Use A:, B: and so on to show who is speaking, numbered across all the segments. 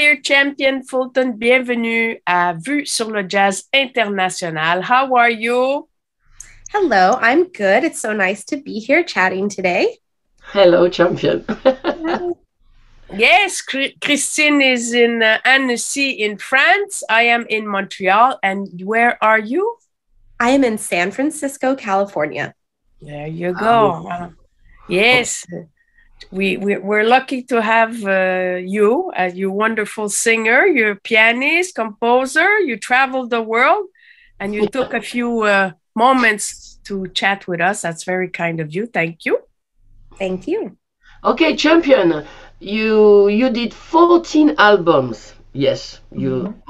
A: dear Champian Fulton, bienvenue à Vue sur le Jazz International. How are you?
B: Hello, I'm good. It's so nice to be here chatting today.
C: Hello, Champion.
A: Yes, Christine is in Annecy in France. I am in Montreal. And where are you?
B: I am in San Francisco, California.
A: There you go. Yes, we're lucky to have you as you wonderful singer. You're a pianist, composer. You traveled the world, and you took a few moments to chat with us. That's very kind of you. Thank you.
B: Thank you.
C: Okay, Champion, you did 14 albums. Yes,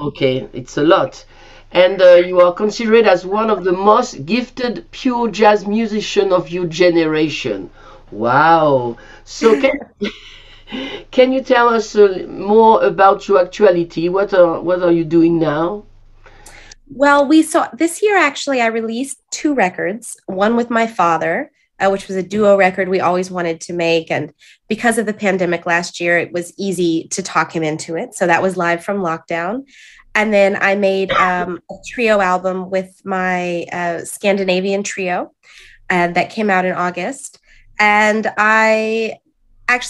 C: okay, it's a lot. And you are considered as one of the most gifted pure jazz musicians of your generation. Wow. So can you tell us more about your actuality? What are you doing now?
B: Well, this year, actually, I released 2 records, one with my father, which was a duo record we always wanted to make. And because of the pandemic last year, it was easy to talk him into it. So that was live from lockdown. And then I made a trio album with my Scandinavian trio that came out in August. And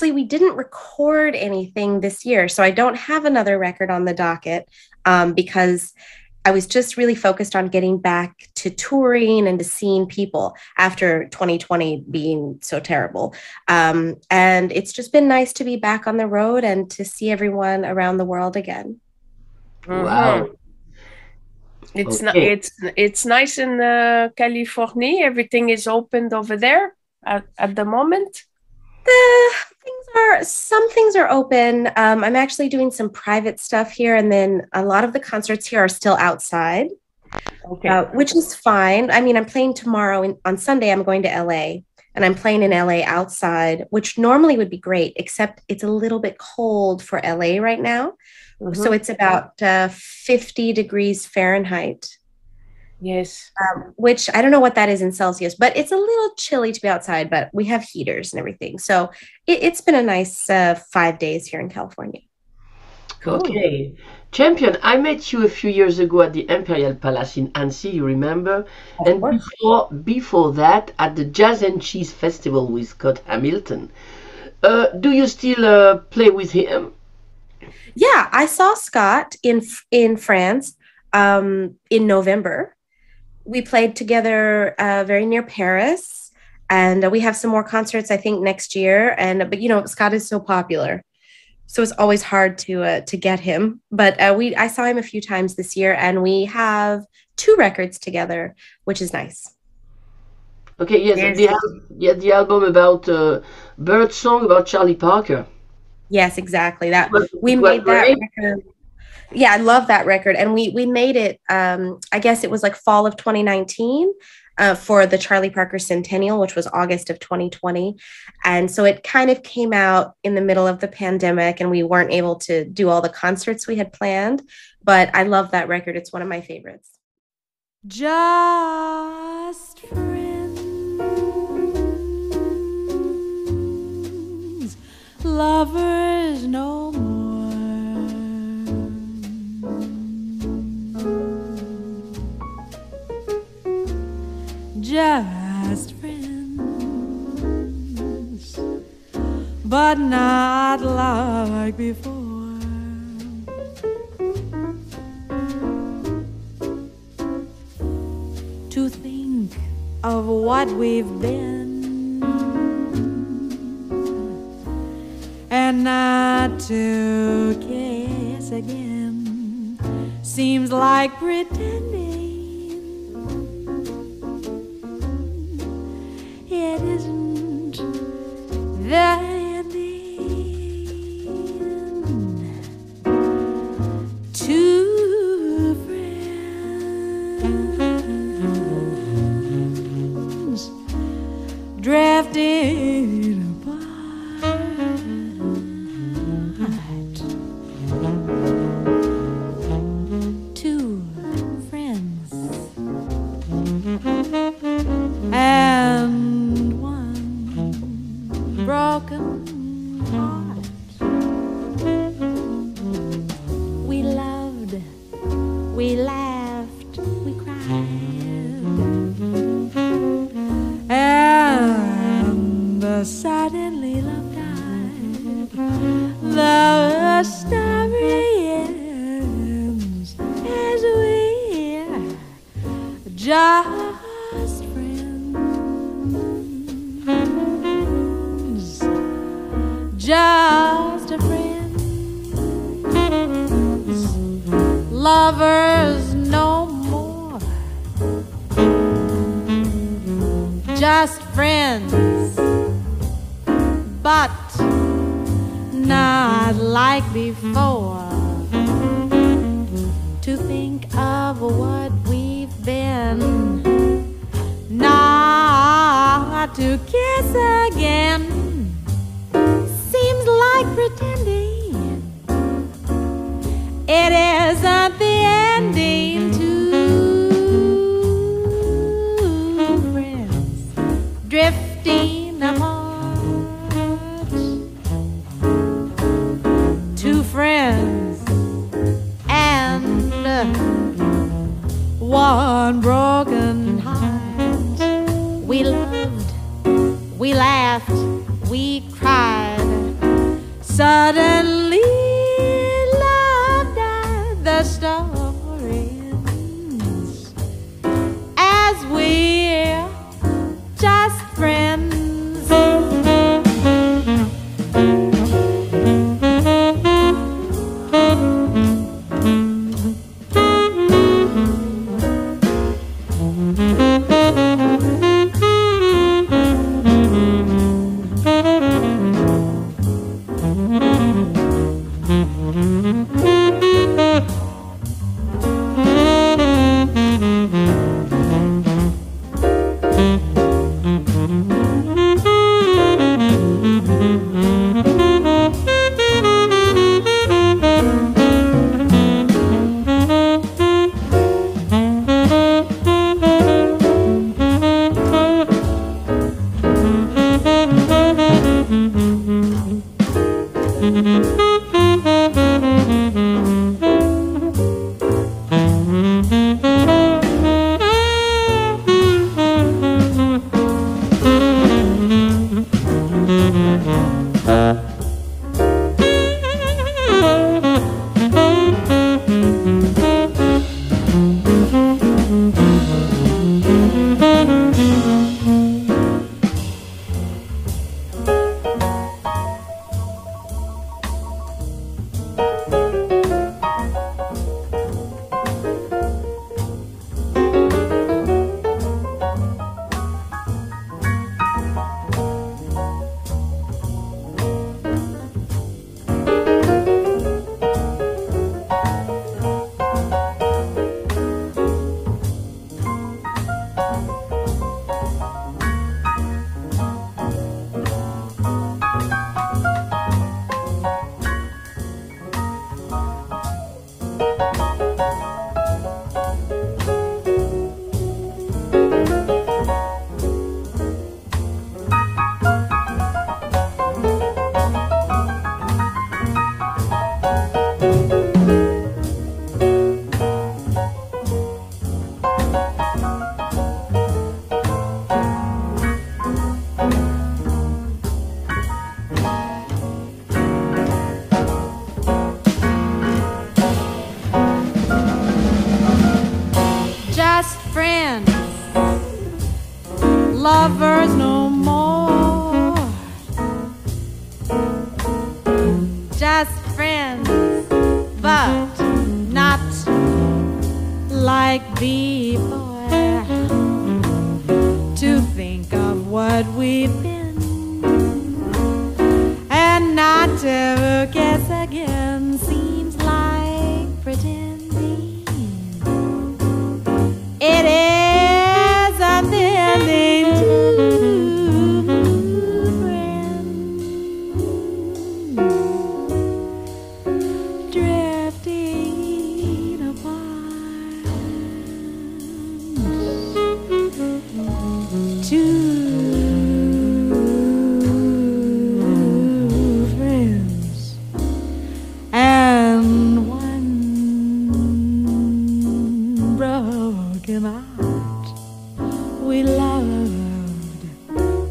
B: we didn't record anything this year. So I don't have another record on the docket because I was just really focused on getting back to touring and to seeing people after 2020 being so terrible. And it's just been nice to be back on the road and to see everyone around the world again.
C: Wow.
A: It's nice in California. Everything is opened over there at the moment.
B: Some things are open. I'm actually doing some private stuff here, and then a lot of the concerts here are still outside, which is fine. I mean, I'm playing tomorrow on Sunday. I'm going to LA, and I'm playing in LA outside, which normally would be great, except it's a little bit cold for LA right now. So it's about 50 degrees Fahrenheit.
A: Yes.
B: Which I don't know what that is in Celsius, but it's a little chilly to be outside, but we have heaters and everything. So it's been a nice 5 days here in California.
A: Cool.
C: Okay. Champion, I met you a few years ago at the Imperial Palace in Annecy, you remember? And before that, at the Jazz and Cheese Festival with Scott Hamilton. Do you still play with him?
B: Yeah, I saw Scott in France in November. We played together very near Paris, and we have some more concerts, I think, next year. But Scott is so popular, so it's always hard to get him. But I saw him a few times this year, and we have 2 records together, which is nice.
C: Okay, yes. The album about Bird Song about Charlie Parker.
B: Yes, exactly. We made that record. Yeah, I love that record. And we made it, I guess it was like fall of 2019 for the Charlie Parker Centennial, which was August of 2020. And so it kind of came out in the middle of the pandemic, and we weren't able to do all the concerts we had planned. But I love that record. It's one of my favorites.
D: Just friends, lovers no more. Just friends, but not like before. To think of what we've been, and not to kiss again seems like pretending it isn't the ending. Two friends drifting apart. Two friends and broken heart. suddenly love died. The story ends as we're just friends, just friends, lovers no more, just friends, but not like before. To think of what we've been, not to kiss again, seems like pretending it isn't the ending. Two friends drifting apart, two friends and one broken heart. We loved, we laughed, we cried. Suddenly love died. The story ends as we're just friends. Lovers no more, just friends, but not like before. To think of what we've been and not to guess again seems like pretending it isn't the ending.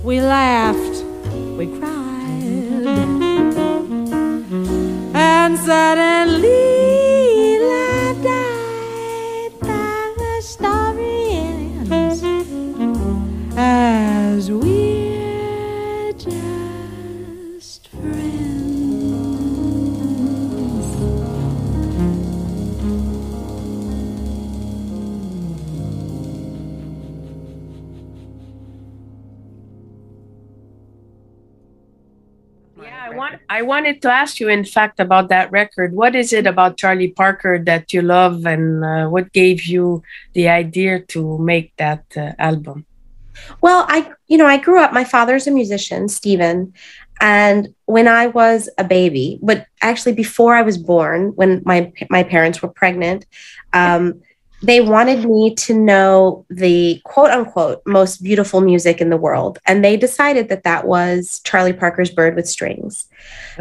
D: We laughed, we cried, and suddenly life died. The story ends as we're just friends.
A: I wanted to ask you, in fact, about that record. What is it about Charlie Parker that you love, and what gave you the idea to make that album?
B: Well, I grew up, my father's a musician, Stephen, and when I was a baby, but actually before I was born, when my parents were pregnant, they wanted me to know the quote unquote most beautiful music in the world. And they decided that that was Charlie Parker's Bird with Strings.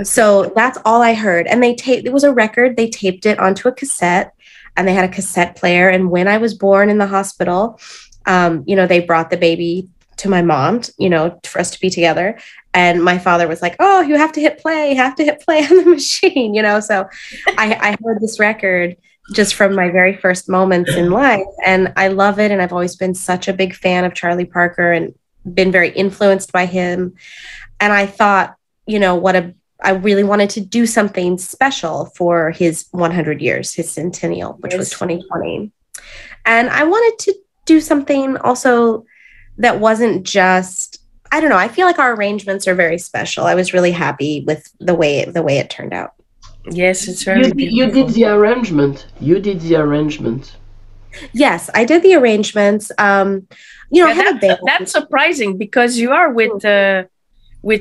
B: So that's all I heard. And it was a record, they taped it onto a cassette, and they had a cassette player. And when I was born in the hospital, they brought the baby to my mom, for us to be together. And my father was like, oh, you have to hit play on the machine, So I heard this record just from my very first moments in life. And I love it. And I've always been such a big fan of Charlie Parker and been very influenced by him. And I thought, I really wanted to do something special for his 100 years, his centennial, which was 2020. And I wanted to do something also that wasn't just, I don't know, I feel like our arrangements are very special. I was really happy with the way it turned out.
A: Yes, it's very beautiful.
C: You did the arrangement.
B: Yes, I did the arrangements. I have a band.
A: That's surprising, because you are with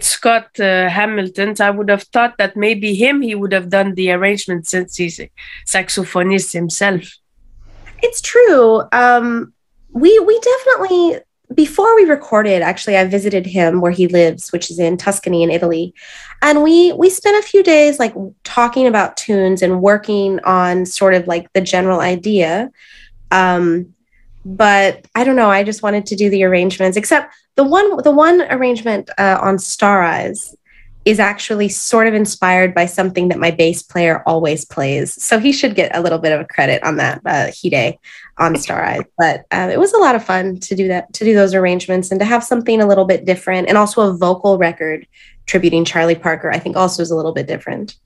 A: Scott Hamilton. I would have thought that maybe he would have done the arrangement, since he's a saxophonist himself.
B: It's true. We definitely, before we recorded, actually, I visited him where he lives, which is in Tuscany in Italy. And we spent a few days like talking about tunes and working on sort of like the general idea. But I don't know, I just wanted to do the arrangements, except the one arrangement on Star Eyes is actually sort of inspired by something that my bass player always plays. So he should get a little bit of a credit on that, Hide on Star Eyes. But it was a lot of fun to do those arrangements and to have something a little bit different, and also a vocal record tributing Charlie Parker, I think also is a little bit different.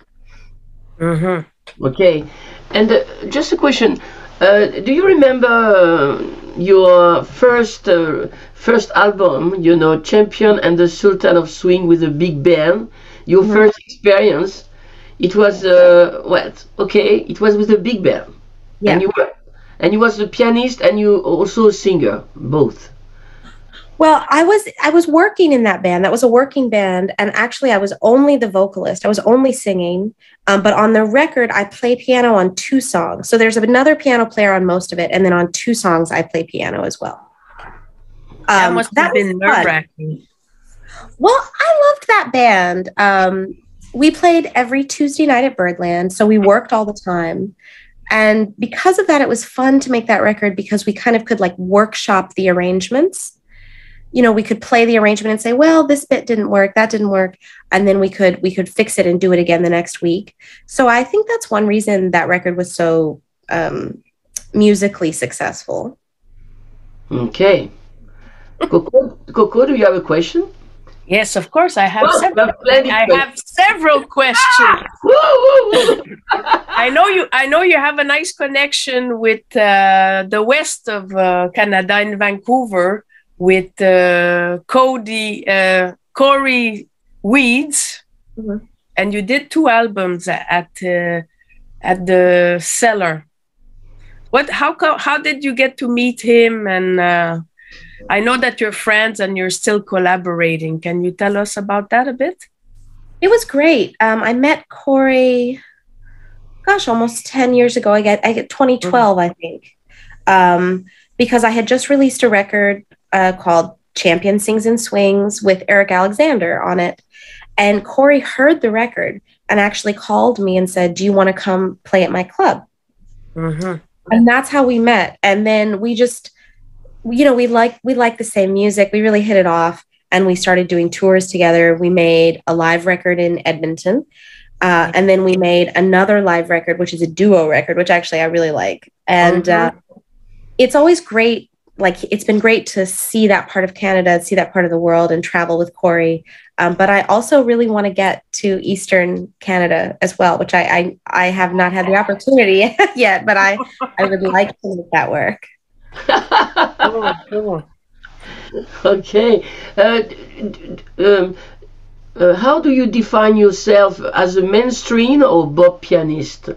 C: Mm-hmm. Okay. And just a question. Do you remember your first album, Champion and the Sultan of Swing with a big band? Your first experience, it was it was with a big band. Yeah. And you was a pianist and you also a singer, both.
B: Well, I was working in that band. That was a working band, and actually I was only the vocalist. I was only singing, but on the record I play piano on 2 songs. So there's another piano player on most of it, and then on 2 songs I play piano as well.
A: That must have been nerve-wracking.
B: Well, I loved that band. We played every Tuesday night at Birdland, so we worked all the time. And because of that, it was fun to make that record, because we kind of could like workshop the arrangements. We could play the arrangement and say, well, this bit didn't work, that didn't work. And then we could fix it and do it again the next week. So I think that's one reason that record was so musically successful.
C: Okay. Coco, do you have a question?
A: Yes, of course. I have several questions. I know you have a nice connection with the west of Canada in Vancouver, with Corey Weeds, and you did 2 albums at the Cellar. How did you get to meet him? And I know that you're friends and you're still collaborating. Can you tell us about that a bit?
B: It was great. I met Corey, almost 10 years ago. I get 2012, I think, because I had just released a record called Champion Sings and Swings with Eric Alexander on it. And Corey heard the record and actually called me and said, do you want to come play at my club? And that's how we met. And then we just, we like the same music. We really hit it off. and we started doing tours together. We made a live record in Edmonton. And then we made another live record, which is a duo record, which actually I really like. And it's always great. Like, it's been great to see that part of Canada, see that part of the world, and travel with Corey. But I also really want to get to Eastern Canada as well, which I have not had the opportunity yet, but I would like to make that work.
A: Cool.
C: Okay. How do you define yourself, as a mainstream or bop pianist?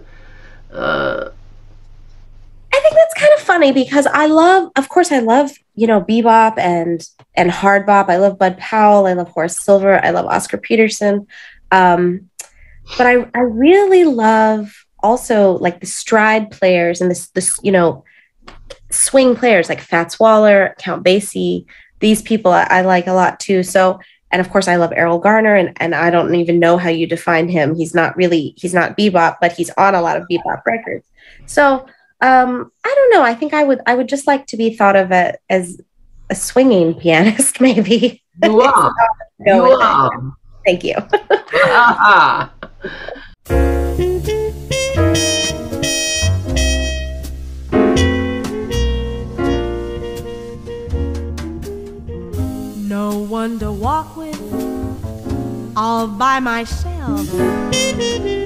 B: I think that's kind of funny because I love, you know, bebop and hard bop. I love Bud Powell. I love Horace Silver. I love Oscar Peterson. But I really love also like the stride players and this, you know, swing players like Fats Waller, Count Basie. These people I like a lot too. So, and of course I love Errol Garner, and I don't even know how you define him. He's not bebop, but he's on a lot of bebop records. So, I don't know. I think I would just like to be thought of as a swinging pianist, maybe.
C: You are. You are.
B: Thank you.
D: No one to walk with, all by myself.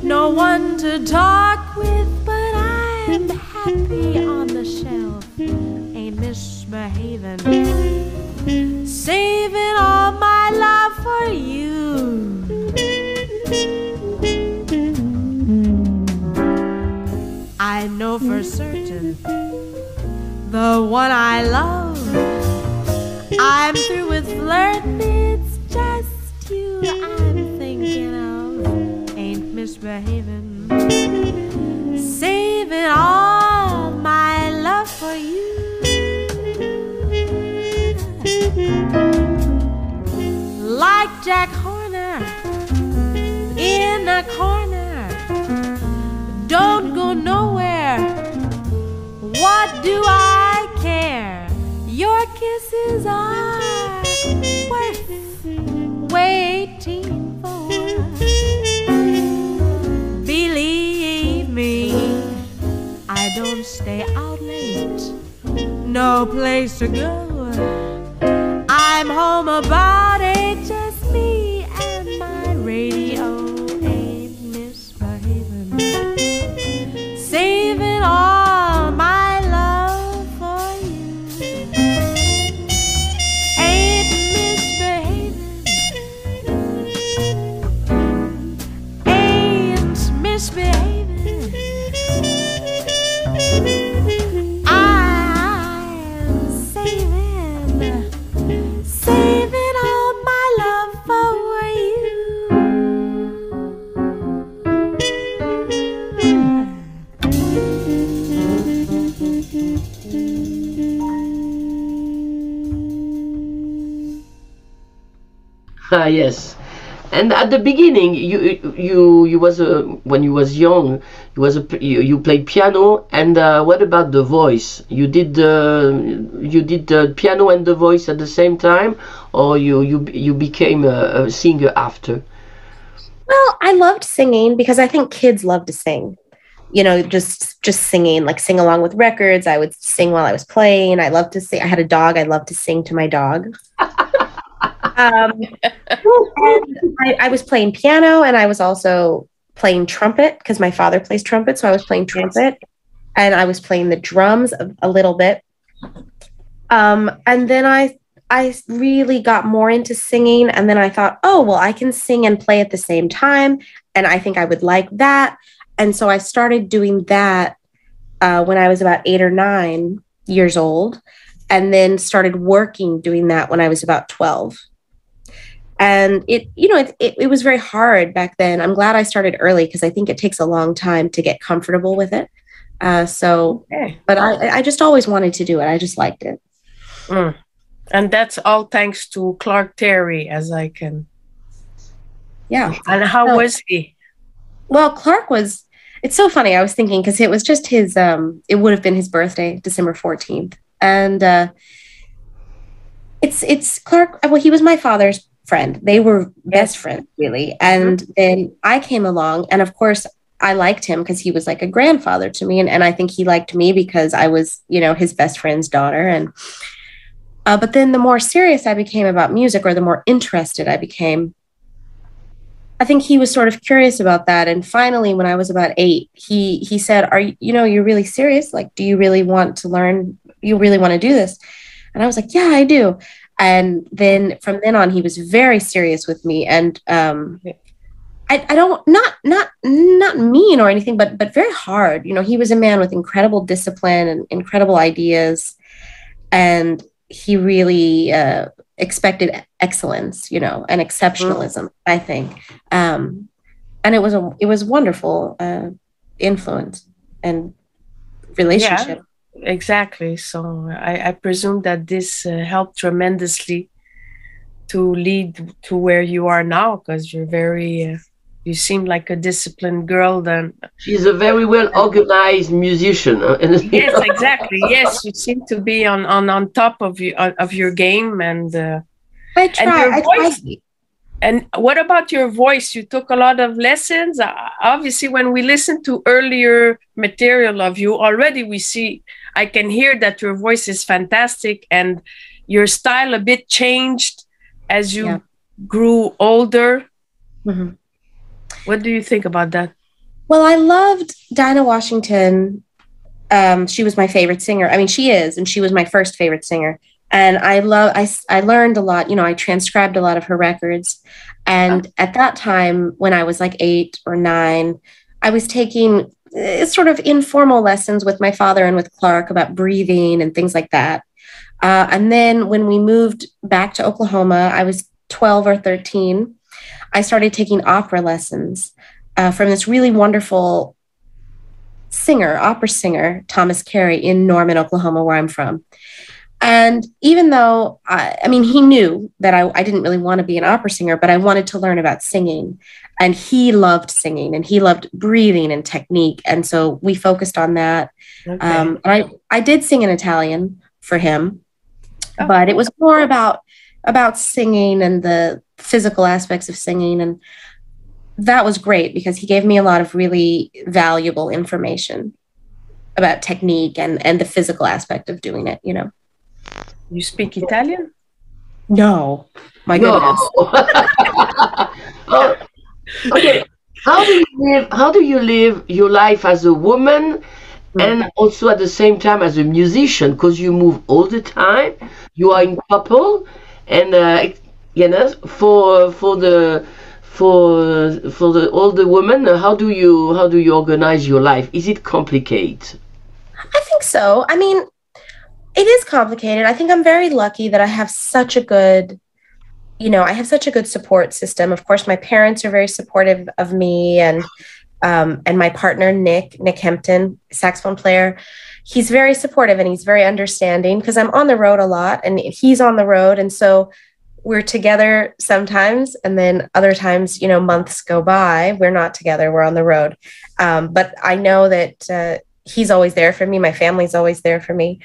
D: No one to talk with, but I'm happy on the shelf. Ain't misbehaving, saving all my love for you. I know for certain the one I love. I'm through with flirting, it's just you I'm thinking of. Ain't misbehaving, saving all my love for you. Like Jack Horner in a corner, don't go nowhere. What do I care? Your kisses are worth waiting for. Believe me, I don't stay out late, no place to go. I'm home about 8, just me and my radio. Ain't misbehaving, saving all my love for you. Ain't misbehaving, ain't misbehaving. I'm saving all my love for you.
C: Ah, yes. And at the beginning, you was when you was young, you played piano. And what about the voice? You did the piano and the voice at the same time, or you became a singer after?
B: Well, I loved singing because I think kids love to sing. You know, just singing, like sing along with records. I would sing while I was playing. I loved to sing. I had a dog. I loved to sing to my dog. I was playing piano, and I was also playing trumpet because my father plays trumpet. So I was playing trumpet, and I was playing the drums a little bit. And then I really got more into singing. And then I thought, oh, well, I can sing and play at the same time. And I think I would like that. And so I started doing that when I was about 8 or 9 years old, and then started working doing that when I was about 12. And it was very hard back then. I'm glad I started early because I think it takes a long time to get comfortable with it. But I just always wanted to do it. I just liked it.
A: And that's all thanks to Clark Terry, as I can.
B: Yeah.
A: And how was he?
B: Well, Clark was, it's so funny. I was thinking, because it was just his, it would have been his birthday, December 14th. And It's Clark. Well, he was my father's friend. They were best friends, really. And then I came along, and of course, I liked him because he was like a grandfather to me, and I think he liked me because I was, you know, his best friend's daughter. And but then the more serious I became about music, or the more interested I became, I think he was sort of curious about that. And finally, when I was about 8, he said, "Are you, you know, you're really serious? Like, do you really want to learn? You really want to do this?" And I was like, "Yeah, I do." And then from then on, he was very serious with me. And I don't, not mean or anything, but very hard. You know, he was a man with incredible discipline and incredible ideas, and he really expected excellence, you know, and exceptionalism, I think. And it was wonderful influence and relationship.
A: Yeah, exactly. So I presume that this helped tremendously to lead to where you are now, because you're very, you seem like a disciplined girl. Then
C: she's a very well organized musician.
A: Yes, exactly. Yes, you seem to be on top of your game, and
B: I try.
A: And what about your voice? You took a lot of lessons. Obviously, when we listen to earlier material of you, already I can hear that your voice is fantastic, and your style a bit changed as you grew older.
B: Mm-hmm.
A: What do you think about that?
B: Well, I loved Dinah Washington. She was my favorite singer. I mean, she is, and she was my first favorite singer. And I learned a lot, you know, I transcribed a lot of her records. And at that time, when I was like 8 or 9, I was taking sort of informal lessons with my father and with Clark about breathing and things like that. And then when we moved back to Oklahoma, I was 12 or 13. I started taking opera lessons from this really wonderful opera singer, Thomas Carey, in Norman, Oklahoma, where I'm from. And even though, I mean, he knew that I didn't really want to be an opera singer, but I wanted to learn about singing. And he loved singing, and he loved breathing and technique. And so we focused on that. Okay. And I did sing in Italian for him, but it was more about singing and the physical aspects of singing. And that was great because he gave me a lot of really valuable information about technique and the physical aspect of doing it, you know.
A: You speak Italian?
B: No, my goodness.
C: Oh, okay. How do you live your life as a woman and also at the same time as a musician? Because you move all the time. You are in couple, and you know, for the older women, how do you organize your life? Is it complicated?
B: I think so. I mean, it is complicated. I think I'm very lucky that I have such a good, you know, I have such a good support system. Of course, my parents are very supportive of me, and my partner, Nick Hempton, saxophone player, he's very supportive and he's very understanding because I'm on the road a lot and he's on the road. And so we're together sometimes, and then other times, you know, months go by, we're not together, we're on the road. But I know that he's always there for me. My family's always there for me.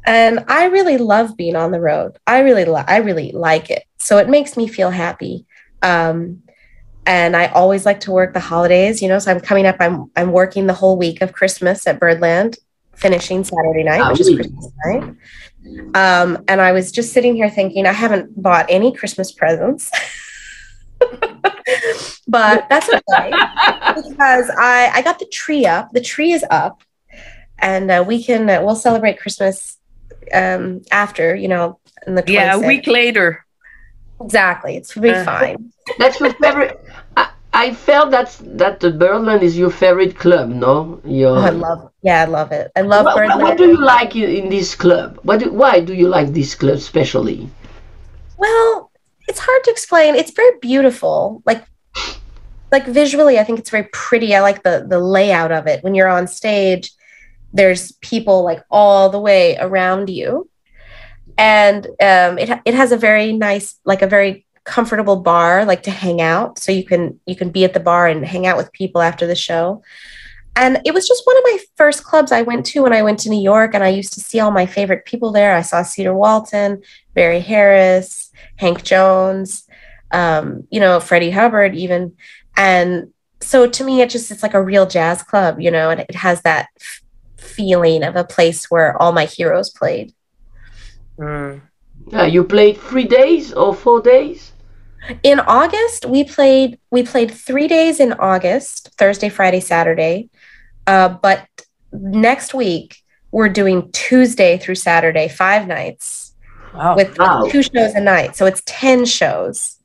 B: And I really love being on the road. I really like it. So it makes me feel happy. And I always like to work the holidays, you know, so I'm coming up, I'm working the whole week of Christmas at Birdland, finishing Saturday night, which is Christmas night. And I was just sitting here thinking, I haven't bought any Christmas presents, but that's okay because I got the tree up. The tree is up, and we'll celebrate Christmas after, you know, in the 26th.
A: Yeah, a week later.
B: Exactly, it's really fine.
C: That's your favorite. I felt that the Birdland is your favorite club, no?
B: I love it. I love Birdland.
C: What do you like in this club? Why do you like this club especially?
B: Well, it's hard to explain. It's very beautiful. Like visually, I think it's very pretty. I like the layout of it. When you're on stage, there's people like all the way around you. And it has a very nice, like a very comfortable bar, like to hang out. So you can be at the bar and hang out with people after the show. And it was just one of my first clubs I went to when I went to New York, and I used to see all my favorite people there. I saw Cedar Walton, Barry Harris, Hank Jones, Freddie Hubbard even. And so to me, it's like a real jazz club, and it has that feeling of a place where all my heroes played.
C: You played 3 days or 4 days?
B: In August, we played 3 days in August, Thursday, Friday, Saturday. But next week, we're doing Tuesday through Saturday, 5 nights with 2 shows a night. So it's 10 shows.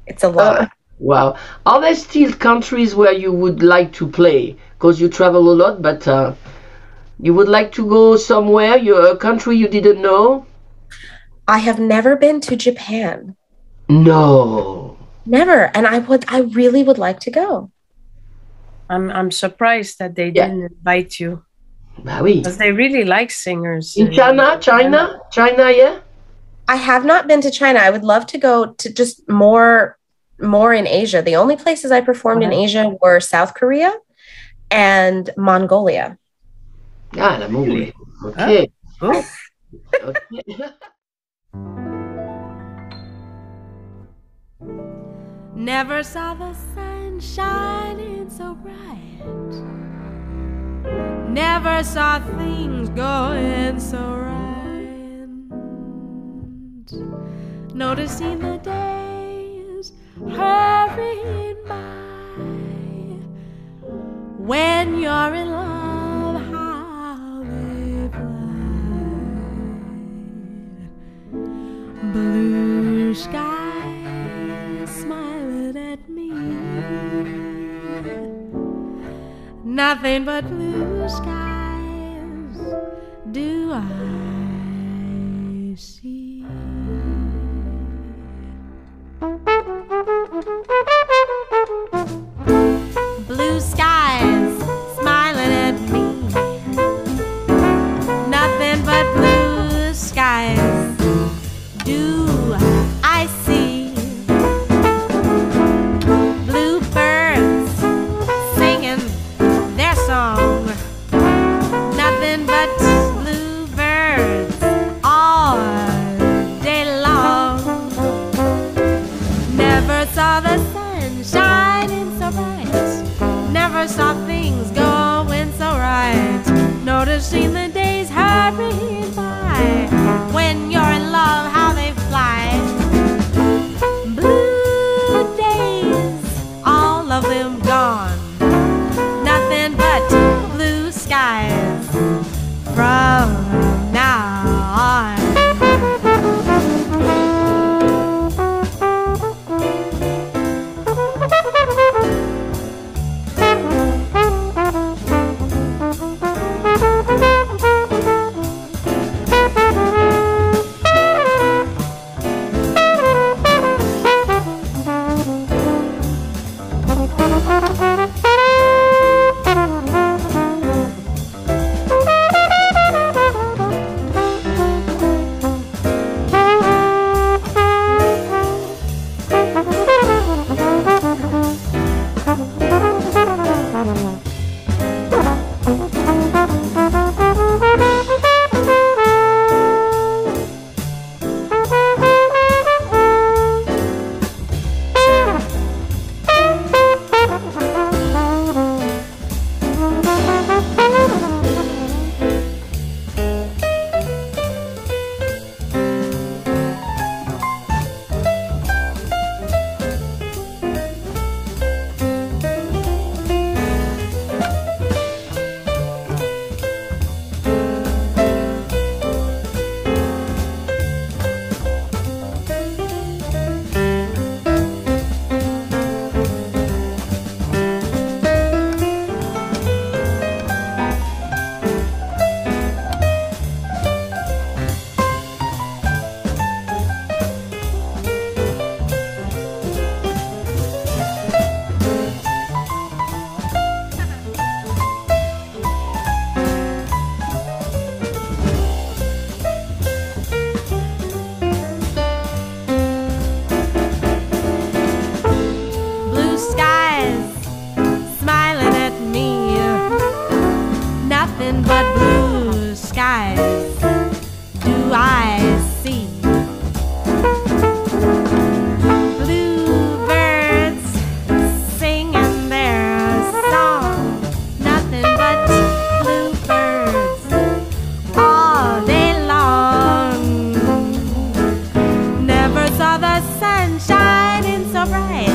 B: It's a lot.
C: Wow. Are there still countries where you would like to play? Because you travel a lot, but you would like to go somewhere, a country you didn't know?
B: I have never been to Japan.
C: No.
B: Never. And I really would like to go.
A: I'm surprised that they didn't invite you.
C: Bah oui.
A: Because they really like singers.
C: In China, yeah?
B: I have not been to China. I would love to go to just more in Asia. The only places I performed in Asia were South Korea and Mongolia.
C: Ah, la Mongolie. Okay.
A: Oh.
C: Okay.
D: Never saw the sun shining so bright. Never saw things going so right. Noticing the days hurrying by. When you're in love, how they fly. Blue skies smiling at me. Nothing but blue skies do I see. Blue skies smiling at me. Nothing but blue skies do I see. Bluebirds singing their song. Nothing but bluebirds all day long. Never saw the sun shining so bright. Never saw things going so right. Noticing the days hurrying by. When you're in love, how they fly. Blue days, all of them gone. Nothing but blue skies from now on. sun shining so bright.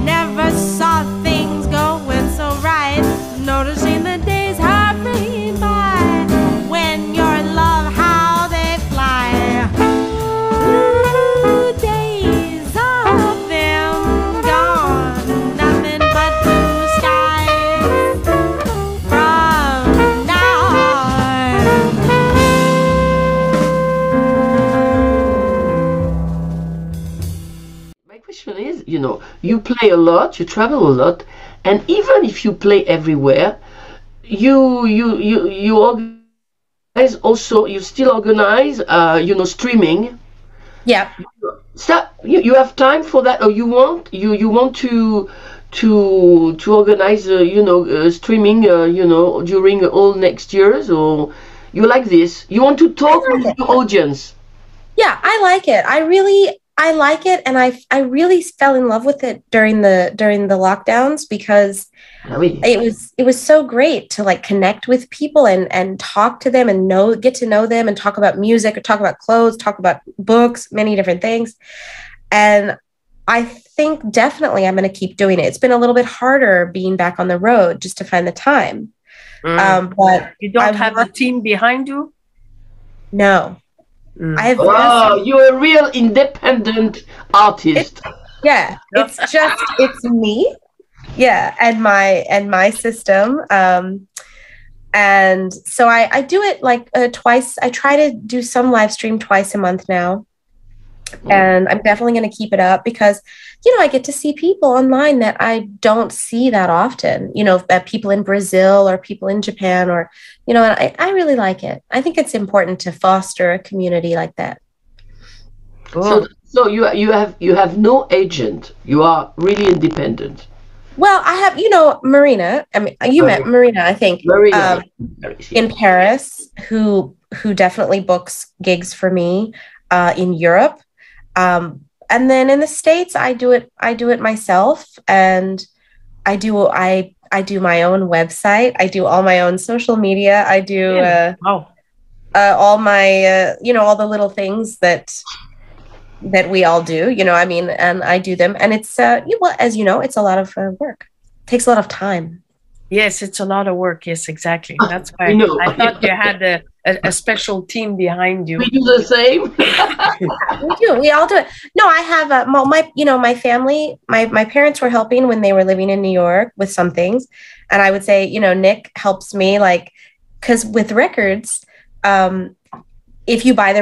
D: Never saw things going so right. Noticing the days hurrying by. When you're in love, how they fly. Blue days of them gone. Nothing but blue skies from now on.
C: My question is, you know, you play a lot, you travel a lot, and even if you play everywhere, you organize also. You still organize, you know, streaming.
B: Yeah.
C: So you have time for that, or you want to organize, you know, streaming, you know, during all next years, or you like this? You want to talk with your audience?
B: Yeah, I like it. I like it, and I really fell in love with it during the lockdowns because
C: Ah oui.
B: it was so great to like connect with people and talk to them and get to know them and talk about music or talk about clothes, talk about books, many different things. And I think definitely I'm going to keep doing it. It's been a little bit harder being back on the road just to find the time. But
A: you don't have a team behind you?
B: No. I have
C: Oh, you're a real independent artist.
B: Yeah, it's me. Yeah, and my system. And so I do it like twice. I try to do some live stream twice a month now. And I'm definitely going to keep it up because, you know, I get to see people online that I don't see that often, you know, people in Brazil or people in Japan or, you know, and I really like it. I think it's important to foster a community like that.
C: So you have no agent. You are really independent.
B: Well, I have, you know, Marina. I mean, you met Marina, I think,
C: Marina,
B: in Paris, who definitely books gigs for me in Europe. And then in the States, I do it myself, and I do my own website. I do all my own social media. I do all my you know, all the little things that we all do, you know, I mean, and I do them, and it's well, as you know, it's a lot of work. It takes a lot of time.
A: Yes, it's a lot of work. Yes, exactly. That's why I thought you had a special team behind you.
C: We do the same.
B: We do. We all do it. No, I have my, you know, my family, my parents were helping when they were living in New York with some things. And I would say, you know, Nick helps me, like, because with records, if you buy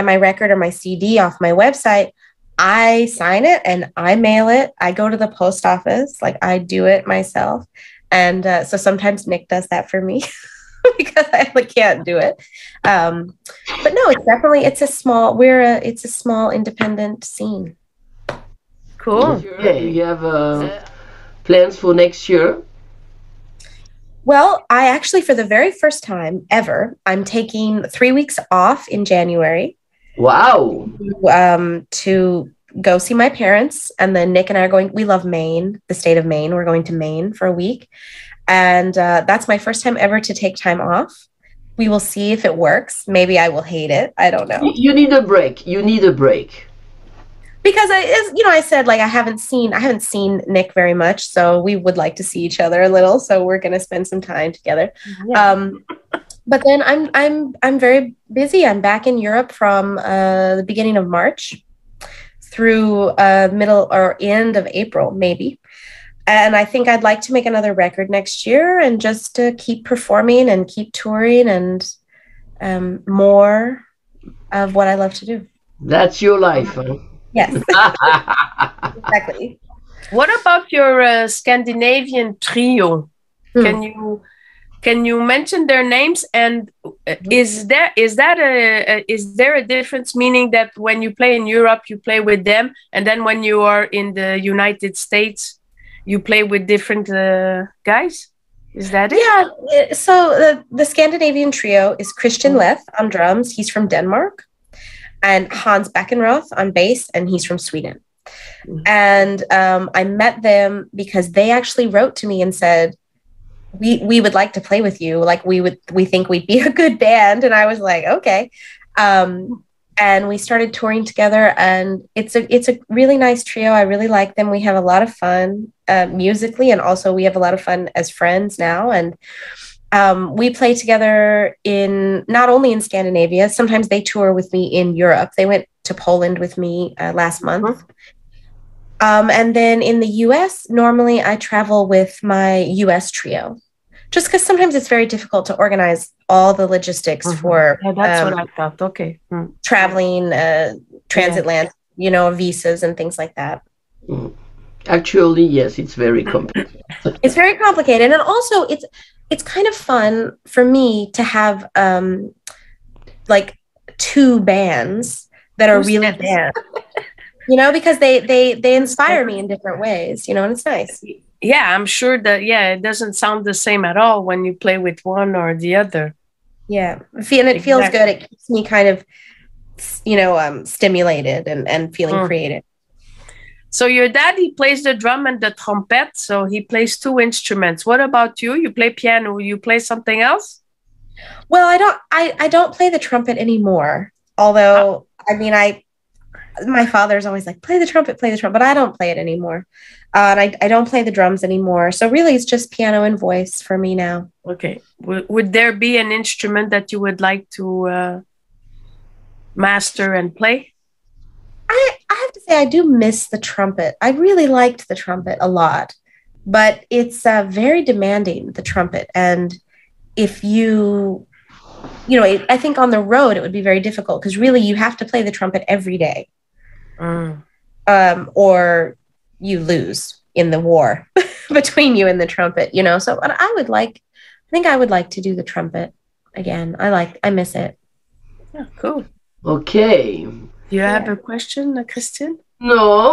B: my record or my CD off my website, I sign it and I mail it. I go to the post office, like I do it myself. And so sometimes Nick does that for me because I can't do it. But no, it's a small independent scene.
A: Cool.
C: Okay, you have plans for next year?
B: Well, I actually, for the very first time ever, I'm taking 3 weeks off in January.
C: Wow.
B: To go see my parents. And then Nick and I are going, we love Maine, the state of Maine. We're going to Maine for a week. And that's my first time ever to take time off. We will see if it works. Maybe I will hate it. I don't know.
C: You need a break. You need a break.
B: Because I said, like, I haven't seen Nick very much, so we would like to see each other a little. So we're going to spend some time together. Yeah. But then I'm very busy. I'm back in Europe from the beginning of March through middle or end of April, maybe. And I think I'd like to make another record next year and just to keep performing and keep touring and more of what I love to do.
C: That's your life, huh?
B: Yes. Exactly.
A: What about your Scandinavian trio? Can you mention their names? And is there a difference, meaning that when you play in Europe, you play with them, and then when you are in the United States, you play with different guys? Is that it?
B: Yeah. So the Scandinavian trio is Christian Leth on drums. He's from Denmark. And Hans Beckenroth on bass, and he's from Sweden. And I met them because they actually wrote to me and said, we would like to play with you. Like we think we'd be a good band. And I was like, okay. and we started touring together, and it's a really nice trio. I really like them. We have a lot of fun musically, and also we have a lot of fun as friends now. And we play together in not only in Scandinavia. Sometimes they tour with me in Europe. They went to Poland with me last month. And then in the US, normally I travel with my US trio, just because sometimes it's very difficult to organize all the logistics for
A: that's what I thought. Okay.
B: Traveling, transatlantic, you know, visas and things like that.
C: Actually, yes, it's very complicated.
B: It's very complicated. And also it's kind of fun for me to have like two bands that are really bands. You know, because they inspire me in different ways, you know, and it's nice.
A: Yeah, I'm sure that, it doesn't sound the same at all when you play with one or the other.
B: Yeah, and it feels good. It keeps me kind of, you know, stimulated and feeling creative.
A: So your dad, he plays the drum and the trumpet, so he plays two instruments. What about you? You play piano. You play something else?
B: Well, I don't play the trumpet anymore. Although, I mean, my father's always like, play the trumpet, but I don't play it anymore. And I don't play the drums anymore. So really it's just piano and voice for me now.
A: Okay. Would there be an instrument that you would like to master and play?
B: I have to say, I do miss the trumpet. I really liked the trumpet a lot, but it's very demanding, the trumpet. And if you know, I think on the road, it would be very difficult because really you have to play the trumpet every day. Or you lose in the war between you and the trumpet, you know. So I think I would like to do the trumpet again. I miss it.
A: Yeah, cool.
C: Okay.
A: Do you have a question, Christine?
C: No.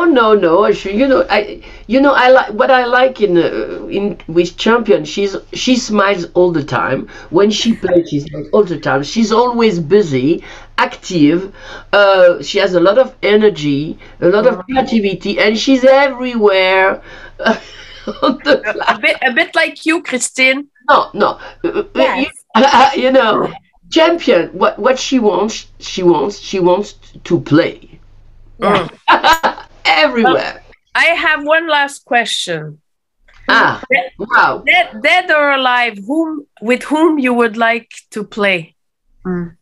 C: I like what I like in with Champion. She smiles all the time when she plays. She smiles all the time. She's always busy, active. She has a lot of energy, a lot of creativity, and she's everywhere. On the
A: a bit like you, Christine.
C: No. Yes. You know, Champion. What she wants to play.
B: Yeah.
C: Everywhere.
A: I have one last question.
C: Wow.
A: Dead or alive, with whom you would like to play?
B: Count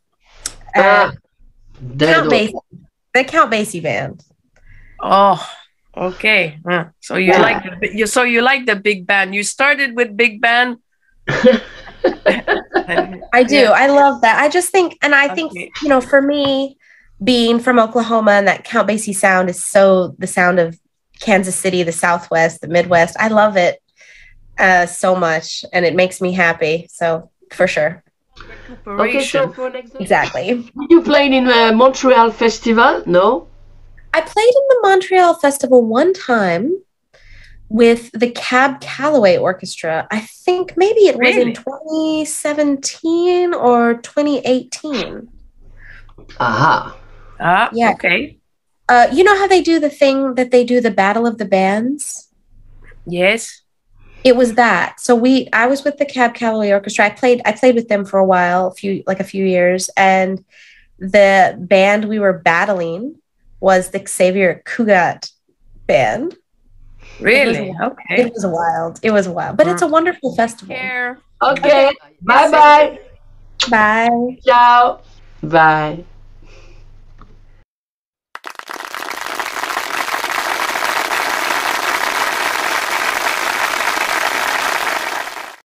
B: Basie. The Count Basie band.
A: Oh, okay. So you like the big band. You started with big band.
B: I do. I love that. I just think, and I think, you know, for me, being from Oklahoma, and that Count Basie sound is so the sound of Kansas City, the Southwest, the Midwest. I love it so much, and it makes me happy. So for sure.
C: Okay, so for an example,
B: exactly.
C: You played in a Montreal festival? No,
B: I played in the Montreal Festival one time with the Cab Calloway Orchestra. I think maybe it was in 2017 or 2018.
C: Aha.
B: Yeah.
A: Okay.
B: You know how they do the thing that they do, the Battle of the Bands?
A: Yes.
B: It was that. So I was with the Cab Calloway Orchestra. I played with them for a while, a few years, and the band we were battling was the Xavier Cugat band.
A: Really? Okay.
B: It was wild. But it's a wonderful festival.
C: Okay. Bye.
B: Bye.
C: Ciao. Bye.